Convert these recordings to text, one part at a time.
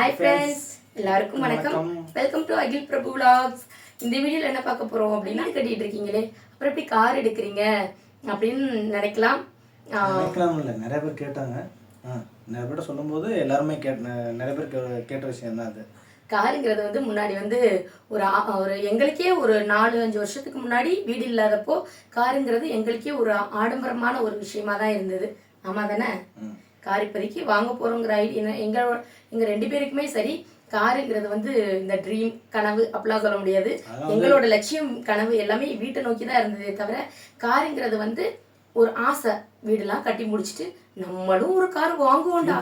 Hi friends, எல்லாருக்கும் வணக்கம். Welcome to Akhil Prabhu vlogs. இந்த வீடியோவில் என்ன பார்க்க போகிறோம் அப்படின்னா, கட்டிட்டு இருக்கீங்களே அப்புறம் எப்படி கார் எடுக்கிறீங்க அப்படின்னு நினைக்கலாம். இல்லை, நிறைய பேர் கேட்டாங்க. நிறைய பேர்ட்ட சொல்லும்போது எல்லாருமே நிறைய பேர் கேட்ட விஷயம் தான் அது. காருங்கிறது வந்து முன்னாடி வந்து ஒரு எங்களுக்கே ஒரு 4-5 வருஷத்துக்கு முன்னாடி வீடு இல்லாதப்போ காருங்கிறது எங்களுக்கே ஒரு ஆடம்பரமான ஒரு விஷயமா தான் இருந்தது. ஆமா தானே? கார் இப்போதைக்கு வாங்க போகிறோங்கிற ஐடியா எங்கள் 2 பேருக்குமே சரி. காருங்கிறது வந்து இந்த ட்ரீம் கனவு அப்படிலாம் சொல்ல முடியாது. எங்களோட லட்சியம் கனவு எல்லாமே வீட்டை நோக்கி தான் இருந்ததே தவிர, காருங்கிறது வந்து ஒரு ஆசை. வீடெல்லாம் கட்டி முடிச்சுட்டு நம்மளும் ஒரு கார் வாங்குவோம்டா,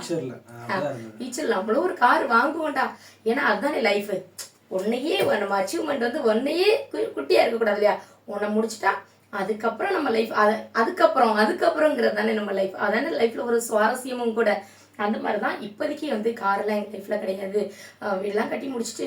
ஃபியூச்சர் நம்மளும் ஒரு கார் வாங்குவோம்டா. ஏன்னா அதுதானே லைஃபு. உன்னையே நம்ம அச்சீவ்மெண்ட் வந்து உன்னையே குட்டியாக இருக்கக்கூடாது இல்லையா? உன்னை முடிச்சுட்டா அதுக்கப்புறம் நம்ம லைஃப் அதுக்கப்புறங்கிறது தானே நம்ம லைஃப். அதானே லைஃப்ல ஒரு சுவாரஸ்யமும் கூட. அந்த மாதிரி தான் இப்போதைக்கு வந்து காரெல்லாம் எங்கள் லைஃப்பில் கிடையாது. வீடெல்லாம் கட்டி முடிச்சுட்டு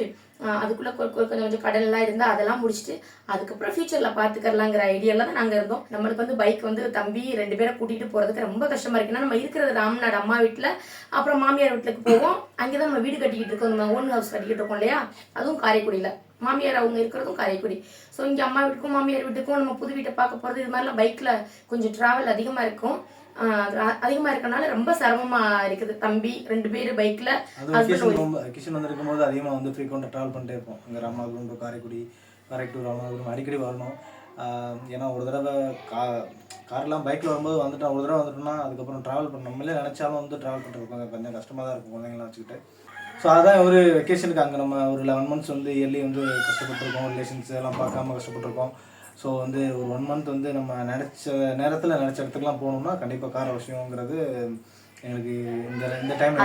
அதுக்குள்ளே கொஞ்சம் கடன்லாம் இருந்தால் அதெல்லாம் முடிச்சுட்டு அதுக்கப்புறம் ஃபியூச்சரில் பார்த்துக்கலாங்கிற ஐடியாவில் தான் நாங்கள் இருந்தோம். நம்மளுக்கு வந்து பைக் வந்து தம்பி 2 பேரை கூட்டிகிட்டு போகிறதுக்கு ரொம்ப கஷ்டமாக இருக்குன்னா, நம்ம இருக்கிறது ராம்நாடு அம்மா வீட்டில், அப்புறம் மாமியார் வீட்டுக்கு போவோம். அங்கே தான் நம்ம வீடு கட்டிக்கிட்டு இருக்கோம், நம்ம ஓன் ஹவுஸ் கட்டிக்கிட்டு இருக்கோம் இல்லையா? அதுவும் காரைக்குடியில். மாமியார் அவங்க இருக்கிறதும் காரைக்குடி. ஸோ இங்கே அம்மா வீட்டுக்கும் மாமியார் வீட்டுக்கும் நம்ம புது வீட்டை பார்க்க போகிறது, இது மாதிரிலாம் பைக்கில் கொஞ்சம் ட்ராவல் அதிகமாக இருக்கும். அதிகமாக இருக்கனால ரொம்ப சிரமமாக இருக்குது. தம்பி 2 பேர் பைக்கில் கிஷன் வந்து இருக்கும்போது அதிகமாக வந்து ஃப்ரீக்வெண்ட்டாக ட்ராவல் பண்ணிட்டே இருப்போம். இங்கே ராமநாதபுரம் காரைக்குடி ராமநாதபுரம் அடிக்கடி வரணும். ஏன்னா ஒரு தடவை கார்லாம் பைக்கில் வரும்போது வந்துட்டோம், ஒரு தடவை வந்துட்டோம்னா அதுக்கப்புறம் ட்ராவல் பண்ண நம்மளே நினச்சாலும் வந்து ட்ராவல் பண்ணிட்டு கொஞ்சம் கஷ்டமாக தான் இருக்கும் குழந்தைங்களாம் வச்சுக்கிட்டு. ஸோ அதான் ஒரு வெக்கேஷனுக்கு அங்கே நம்ம ஒரு 11 months வந்து இயர்லி வந்து கஷ்டப்பட்டுருக்கோம். ரிலேஷன்ஸ் எல்லாம் பார்க்காம கஷ்டப்பட்டுருக்கோம். ஸோ வந்து ஒரு 1 month வந்து நம்ம நினச்ச நேரத்தில் நினச்ச இடத்துக்குலாம் போகணும்னா கண்டிப்பாக கார் அவசியங்கிறது எனக்கு இந்த டைம்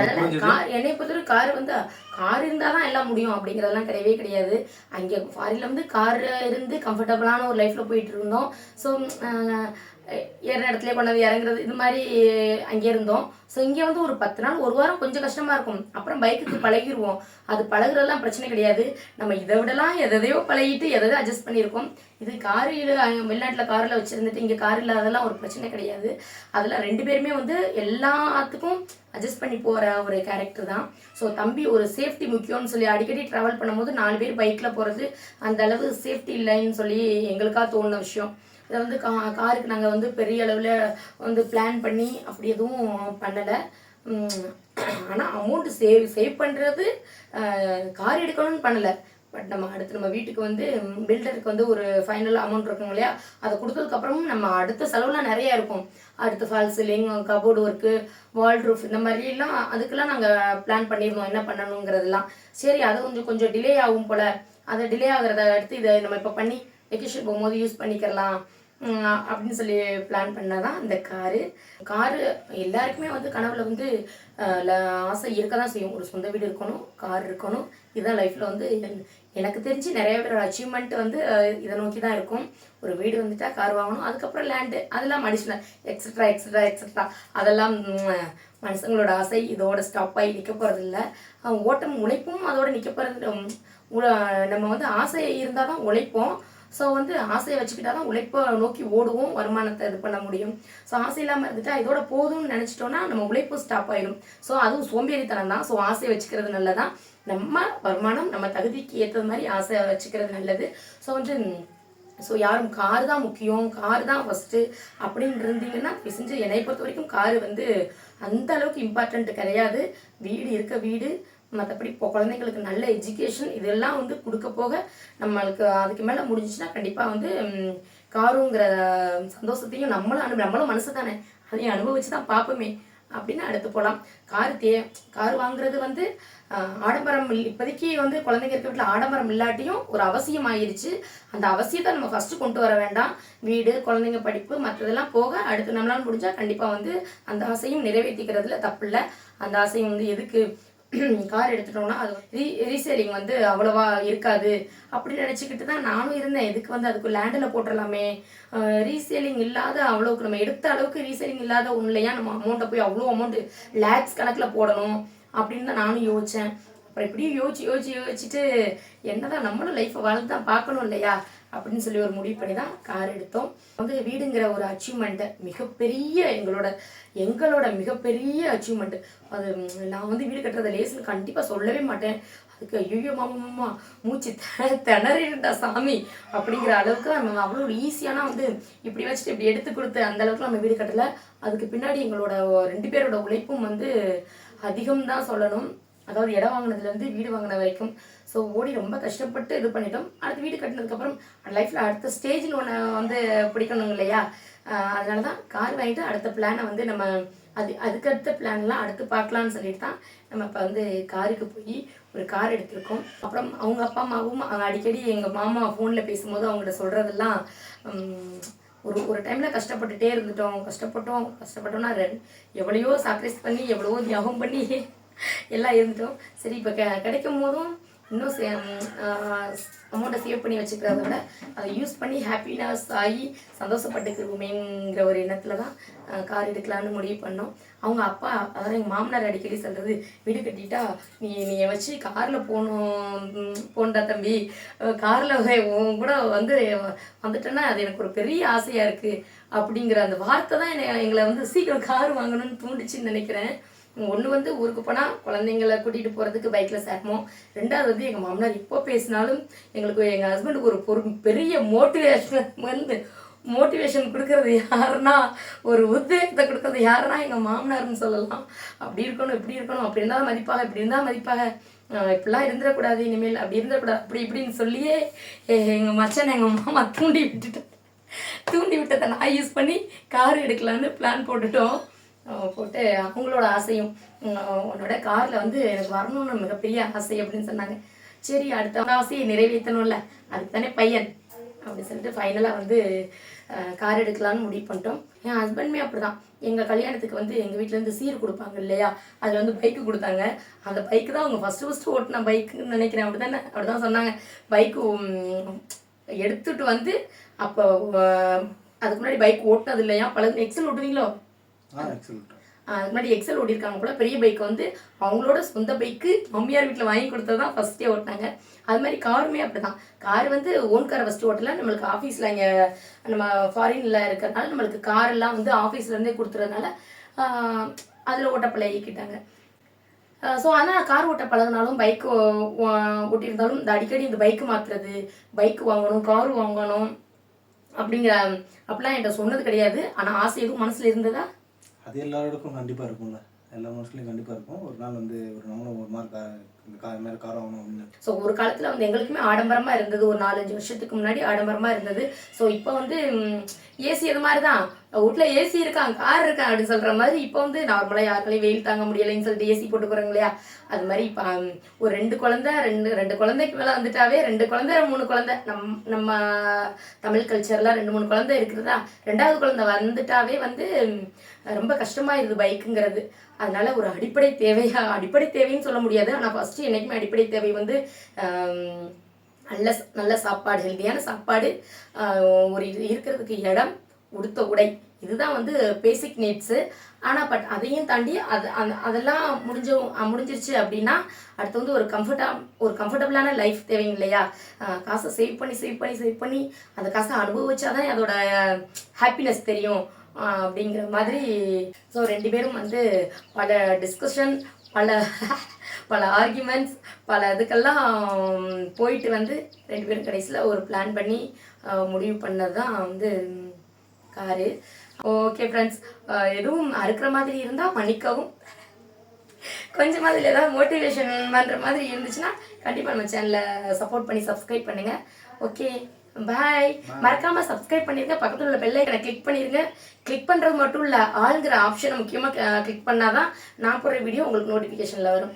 என்னை பொறுத்தவரை கார் வந்து கார் இருந்தால் தான் எல்லாம் முடியும் அப்படிங்கிறதெல்லாம் கிடையவே கிடையாது. அங்கே ஃபாரினில் வந்து கார் இருந்து கம்ஃபர்டபுளான ஒரு லைஃப்பில் போயிட்டு இருந்தோம். ஸோ ஏறின இடத்துல கொண்டாந்து இறங்குறது இது மாதிரி அங்கே இருந்தோம். ஸோ இங்கே வந்து ஒரு 10 நாள் 1 வாரம் கொஞ்சம் கஷ்டமாக இருக்கும். அப்புறம் பைக்குக்கு பழகிடுவோம். அது பழகுறதுலாம் பிரச்சனை கிடையாது. நம்ம இதை விடலாம் எதையோ பழகிட்டு எதையோ அட்ஜஸ்ட் பண்ணியிருக்கோம். இது காரில் வெளிநாட்டில் காரில் வச்சுருந்துட்டு இங்கே கார் இல்லாதெல்லாம் ஒரு பிரச்சனை கிடையாது. அதில் 2 பேருமே வந்து எல்லாத்துக்கும் அட்ஜஸ்ட் பண்ணி போகிற ஒரு கேரக்டர் தான். ஸோ தம்பி ஒரு சேஃப்டி முக்கியம்னு சொல்லி அடிக்கடி ட்ராவல் பண்ணும்போது 4 பேர் பைக்கில் போகிறது அந்த அளவு சேஃப்டி இல்லைன்னு சொல்லி எங்களுக்காக தோணுன விஷயம். இதை வந்து காருக்கு நாங்கள் வந்து பெரிய அளவில் வந்து பிளான் பண்ணி அப்படி எதுவும் பண்ணலை. ஆனால் அமௌண்ட்டு சேவ் பண்ணுறது கார் எடுக்கணும்னு பண்ணலை. பட் நம்ம வீட்டுக்கு வந்து பில்டருக்கு வந்து ஒரு ஃபைனல் அமௌண்ட் இருக்குங்க இல்லையா? அதை கொடுத்ததுக்கப்புறமும் நம்ம அடுத்த செலவுலாம் நிறையா இருக்கும். அடுத்து ஃபால் சீலிங், கபோர்டு ஒர்க்கு, வால் ரூஃப் இந்த மாதிரிலாம் அதுக்கெல்லாம் நாங்கள் பிளான் பண்ணியிருந்தோம் என்ன பண்ணணுங்கிறதெல்லாம். சரி அது கொஞ்சம் டிலே ஆகும் போல், அதை டிலே ஆகிறத அடுத்து இதை நம்ம இப்போ பண்ணி வெக்கேஷன் போகும்போது யூஸ் பண்ணிக்கலாம் அப்படின்னு சொல்லி பிளான் பண்ணாதான் இந்த காரு எல்லாருக்குமே வந்து கனவுல வந்து ஆசை இருக்க தான் செய்யும். ஒரு சொந்த வீடு இருக்கணும், கார் இருக்கணும். இதுதான் லைஃப்பில் வந்து எனக்கு தெரிஞ்சு நிறைய பேரோட அச்சீவ்மெண்ட் வந்து இதை நோக்கி தான் இருக்கும். ஒரு வீடு வந்துட்டா கார் வாங்கணும், அதுக்கப்புறம் லேண்டு, அதெல்லாம் அடிஷ்னல் எக்ஸட்ரா அதெல்லாம் மனுஷங்களோட ஆசை இதோட ஸ்டாப் ஆகி நிற்க போகிறதில்ல. ஓட்டம் உழைப்பும் அதோட நிற்க போகிறது. நம்ம வந்து ஆசை இருந்தால் தான் உழைப்போம். ஸோ வந்து ஆசையை வச்சுக்கிட்டா தான் உழைப்பை நோக்கி ஓடுவோம், வருமானத்தை இது பண்ண முடியும். ஸோ ஆசை இல்லாமல் இருந்துட்டா இதோட போதும்னு நினச்சிட்டோன்னா நம்ம உழைப்பு ஸ்டாப் ஆகிடும். ஸோ அதுவும் சோம்பேறித்தனம் தான். ஸோ ஆசையை வச்சுக்கிறது நல்லதான். நம்ம வருமானம் நம்ம தகுதிக்கு ஏற்றது மாதிரி ஆசை வச்சுக்கிறது நல்லது. ஸோ யாரும் கார் தான் முக்கியம், கார் தான் ஃபஸ்ட்டு அப்படின்னு இருந்தீங்கன்னா செஞ்சு என்னை பொறுத்த வரைக்கும் காரு வந்து அந்த அளவுக்கு இம்பார்ட்டண்ட் கிடையாது. வீடு மற்றபடி இப்போ குழந்தைங்களுக்கு நல்ல எஜுகேஷன் இதெல்லாம் வந்து கொடுக்க போக நம்மளுக்கு அதுக்கு மேலே முடிஞ்சிச்சுன்னா கண்டிப்பாக வந்து காருங்கிற சந்தோஷத்தையும் நம்மளும் மனசு தானே, அதையும் அனுபவிச்சு தான் பார்ப்போமே அப்படின்னு அடுத்து போகலாம். கார் வாங்குறது வந்து ஆடம்பரம் இப்போதைக்கு வந்து குழந்தைங்க இருக்க வீட்டில் ஆடம்பரம் இல்லாட்டியும் ஒரு அவசியம் ஆயிடுச்சு. அந்த அவசியத்தை நம்ம ஃபஸ்ட்டு கொண்டு வர வேண்டாம். வீடு, குழந்தைங்க படிப்பு மற்றதெல்லாம் போக அடுத்து நம்மளால முடிஞ்சால் கண்டிப்பாக வந்து அந்த ஆசையும் நிறைவேற்றிக்கிறதுல தப்பு இல்லை. அந்த ஆசையும் வந்து எதுக்கு கார் எடுத்துட்டோம்னா அது ரீசேலிங் வந்து அவ்வளோவா இருக்காது அப்படின்னு நினச்சிக்கிட்டு தான் நானும் இருந்தேன். எதுக்கு வந்து அதுக்கு லேண்டில் போட்டுடலாமே, ரீசேலிங் இல்லாத அவ்வளோக்கு நம்ம எடுத்த அளவுக்கு ரீசேலிங் இல்லாத ஒன்றுலையா நம்ம அமௌண்ட்டை போய் அவ்வளோ அமௌண்ட்டு லேக்ஸ் கணக்கில் போடணும் அப்படின்னு தான் நானும் யோசித்தேன். அப்புறம் இப்படியும் யோசிச்சுட்டு என்னதான் நம்மளும் லைஃப்பை வாழ்ந்து தான் பார்க்கணும் இல்லையா அப்படின்னு சொல்லி ஒரு முடிவு பண்ணி தான் கார் எடுத்தோம். வந்து வீடுங்கிற ஒரு அச்சீவ்மெண்ட்டை மிகப்பெரிய எங்களோட மிகப்பெரிய அச்சீவ்மெண்ட். அது நான் வந்து வீடு கட்டுறதை லேசுன்னு கண்டிப்பாக சொல்லவே மாட்டேன். அதுக்கு ஐயோ மாமா மூச்சு திணறிட்டா சாமி அப்படிங்கிற அளவுக்கு நம்ம அவ்வளோ ஈஸியான வந்து இப்படி வச்சுட்டு இப்படி எடுத்து கொடுத்து அந்த அளவுக்கு நம்ம வீடு கட்டலை. அதுக்கு பின்னாடி எங்களோட 2 பேரோட உழைப்பும் வந்து அதிகம் தான் சொல்லணும். அதாவது இடம் வாங்கினதுலேருந்து வீடு வாங்கின வரைக்கும் ஸோ ஓடி ரொம்ப கஷ்டப்பட்டு இது பண்ணிட்டோம். அடுத்து வீடு கட்டினதுக்கப்புறம் லைஃப்பில் அடுத்த ஸ்டேஜ்னு ஒன்று வந்து பிடிக்கணும் இல்லையா? அதனால தான் கார் வாங்கிட்டு அடுத்த பிளானை வந்து நம்ம அதுக்கடுத்த பிளான்லாம் அடுத்து பார்க்கலான்னு சொல்லிட்டு தான் நம்ம இப்போ வந்து காருக்கு போய் ஒரு கார் எடுத்திருக்கோம். அப்புறம் அவங்க அப்பா அம்மாவும் அடிக்கடி எங்கள் மாமா ஃபோனில் பேசும்போது அவங்கள்ட்ட சொல்கிறதெல்லாம் ஒரு டைமில் கஷ்டப்பட்டுட்டே இருந்துட்டோம். கஷ்டப்பட்டோம்னா எவ்வளையோ சாக்ரிஃபைஸ் பண்ணி எவ்வளவோ தியாகம் பண்ணி எல்லாம் இருந்துட்டோம். சரி இப்போ கிடைக்கும் போதும் இன்னும் அமௌண்ட்டை சேவ் பண்ணி வச்சுக்கிறத விட அதை யூஸ் பண்ணி ஹாப்பினஸ் ஆகி சந்தோஷப்பட்டுக்கிறோமேங்கிற ஒரு எண்ணத்தில் தான் கார் எடுக்கலான்னு முடிவு பண்ணோம். அவங்க அப்பா அதாவது எங்கள் மாமனார் அடிக்கடி சொல்கிறது, வீடு கட்டிட்டா நீ வச்சு காரில் போண்டா தம்பி, காரில் கூட வந்துட்டேன்னா அது எனக்கு ஒரு பெரிய ஆசையாக இருக்குது அப்படிங்கிற அந்த வார்த்தை தான் எங்களை வந்து சீக்கிரம் கார் வாங்கணும்னு தூண்டுச்சுன்னு நினைக்கிறேன். ஒன்று வந்து ஊருக்கு போனால் குழந்தைங்களை கூட்டிகிட்டு போகிறதுக்கு பைக்கில் சேரணும். 2வது வந்து எங்கள் மாமனார் இப்போ பேசினாலும் எங்களுக்கு எங்கள் ஹஸ்பண்டுக்கு ஒரு பெரிய மோட்டிவேஷன் கொடுக்கறது யாருன்னா, ஒரு உத்வேகத்தை கொடுக்கறது யாருன்னா எங்கள் மாமனார்னு சொல்லலாம். அப்படி இருக்கணும் இப்படி இருக்கணும், அப்படி இருந்தால் மதிப்பாக, இப்படி இருந்தால் மதிப்பாக, இப்படிலாம் இருந்துடக்கூடாது இனிமேல், அப்படி இருந்துடக்கூடாது அப்படி இப்படின்னு சொல்லியே எங்கள் மச்சனை எங்கள் மாமா தூண்டி விட்டதை நான் யூஸ் பண்ணி கார் எடுக்கலான்னு பிளான் போட்டுட்டோம். போட்டு அவங்களோட ஆசையும் உன்னோட காரில் வந்து எனக்கு வரணும்னு மிகப்பெரிய ஆசை அப்படின்னு சொன்னாங்க. சரி அடுத்த ஆசையை நிறைவேற்றணும்ல, அதுக்கு தானே பையன் அப்படின்னு சொல்லிட்டு ஃபைனலாக வந்து கார் எடுக்கலான்னு முடிவு பண்ணிட்டோம். என் ஹஸ்பண்டுமே அப்படி தான். எங்கள் கல்யாணத்துக்கு வந்து எங்கள் வீட்டிலேருந்து சீர் கொடுப்பாங்க இல்லையா, அதில் வந்து பைக்கு கொடுத்தாங்க. அந்த பைக்கு தான் அவங்க ஃபஸ்ட்டு ஓட்டின பைக்குன்னு நினைக்கிறேன். அப்படி தான் சொன்னாங்க. பைக்கு எடுத்துகிட்டு வந்து அப்போ அதுக்கு முன்னாடி பைக் ஓட்டினது இல்லையா, எக்ஸல் ஓட்டுவீங்களோ? அதுக்கு முன்னாடி எக்ஸல் ஓட்டியிருக்காங்க போல. பெரிய பைக் வந்து அவங்களோட சொந்த பைக்கு மம்மியார் வீட்டில் வாங்கி கொடுத்தது தான் ஃபஸ்ட்டே ஓட்டினாங்க. அது மாதிரி காருமே அப்படி தான். கார் வந்து ஓன் காரை ஃபஸ்ட்டு ஓட்டல. நம்மளுக்கு ஆஃபீஸில் இங்கே நம்ம ஃபாரினில் இருக்கிறதுனால நம்மளுக்கு காரெல்லாம் வந்து ஆஃபீஸ்லேருந்தே கொடுத்துறதுனால அதில் ஓட்ட பழகிக்கிட்டாங்க. ஸோ ஆனால் கார் ஓட்ட பழகினாலும் பைக்கு ஓட்டியிருந்தாலும் இந்த அடிக்கடி இந்த பைக்கு மாற்றுறது, பைக்கு வாங்கணும், காரு வாங்கணும் அப்படிலாம் என்கிட்ட சொன்னது கிடையாது. ஆனால் ஆசை எதுவும் மனசில் இருந்ததா? அது எல்லாரோடக்கும் கண்டிப்பாக இருக்கும்ல, எல்லா மனசுலையும் கண்டிப்பாக இருக்கும். ஒரு நாள் வந்து நம்மளும் ஒரு மாதிரி கார் ஆகணும் அப்படின்னு. ஸோ ஒரு காலத்தில் வந்து எங்களுக்குமே ஆடம்பரமாக இருந்தது. ஒரு 4-5 வருஷத்துக்கு முன்னாடி ஆடம்பரமாக இருந்தது. ஸோ இப்போ வந்து ஏசி அது மாதிரி தான். வீட்டில் ஏசி இருக்காங்க, கார் இருக்காங்க அப்படின்னு சொல்கிற மாதிரி இப்போ வந்து நார்மலாக யாருக்களையும் வெயில் தாங்க முடியலைன்னு சொல்லிட்டு ஏசி போட்டு போகிறாங்க இல்லையா, அது மாதிரி இப்போ ஒரு 2 குழந்தைக்கு மேலே வந்துட்டாவே 2 குழந்தை 3 குழந்தை நம்ம தமிழ் கல்ச்சரில் 2-3 குழந்தை இருக்குதுதா. 2வது குழந்தை வந்துட்டாவே வந்து ரொம்ப கஷ்டமாயிருது பைக்குங்கிறது. அதனால ஒரு அடிப்படை தேவைன்னு சொல்ல முடியாது. ஆனால் ஃபஸ்ட்டு என்றைக்குமே அடிப்படை தேவை வந்து நல்ல சாப்பாடு, ஹெல்த்தியான சாப்பாடு, ஒரு இருக்கிறதுக்கு இடம், உடுத்த உடை, இதுதான் வந்து பேசிக் நீட்ஸு. ஆனால் அதையும் தாண்டி அதெல்லாம் முடிஞ்சிருச்சு அப்படின்னா அடுத்து வந்து ஒரு கம்ஃபர்டபுளான லைஃப் தேவைங்க இல்லையா. காசை சேவ் பண்ணி அந்த காசை அனுபவிச்சாதான் அதோட ஹாப்பினஸ் தெரியும் அப்படிங்கிற மாதிரி. ஸோ 2 பேரும் வந்து பல டிஸ்கஷன், பல ஆர்கியூமெண்ட்ஸ், பல இதுக்கெல்லாம் போயிட்டு வந்து 2 பேரும் கடைசியில் ஒரு பிளான் பண்ணி முடிவு பண்ணது தான் வந்து காரு. ஓகே ஃப்ரெண்ட்ஸ், எதுவும் அறுக்கிற மாதிரி இருந்தால் மன்னிக்கவும். கொஞ்சம் அதில் ஏதாவது மோட்டிவேஷன் பண்ணுற மாதிரி இருந்துச்சுன்னா கண்டிப்பாக நம்ம சேனலை சப்போர்ட் பண்ணி சப்ஸ்கிரைப் பண்ணுங்கள். ஓகே, பாய். மறக்காமல் சப்ஸ்கிரைப் பண்ணிடுங்க. பக்கத்தில் உள்ள பெல் ஐக்கனை கிளிக் பண்ணிடுங்க. கிளிக் பண்ணுறது மட்டும் இல்லை, ஆளுங்கிற ஆப்ஷனை முக்கியமாக கிளிக் பண்ணால் தான் நான் போடுற வீடியோ உங்களுக்கு நோட்டிஃபிகேஷனில் வரும்.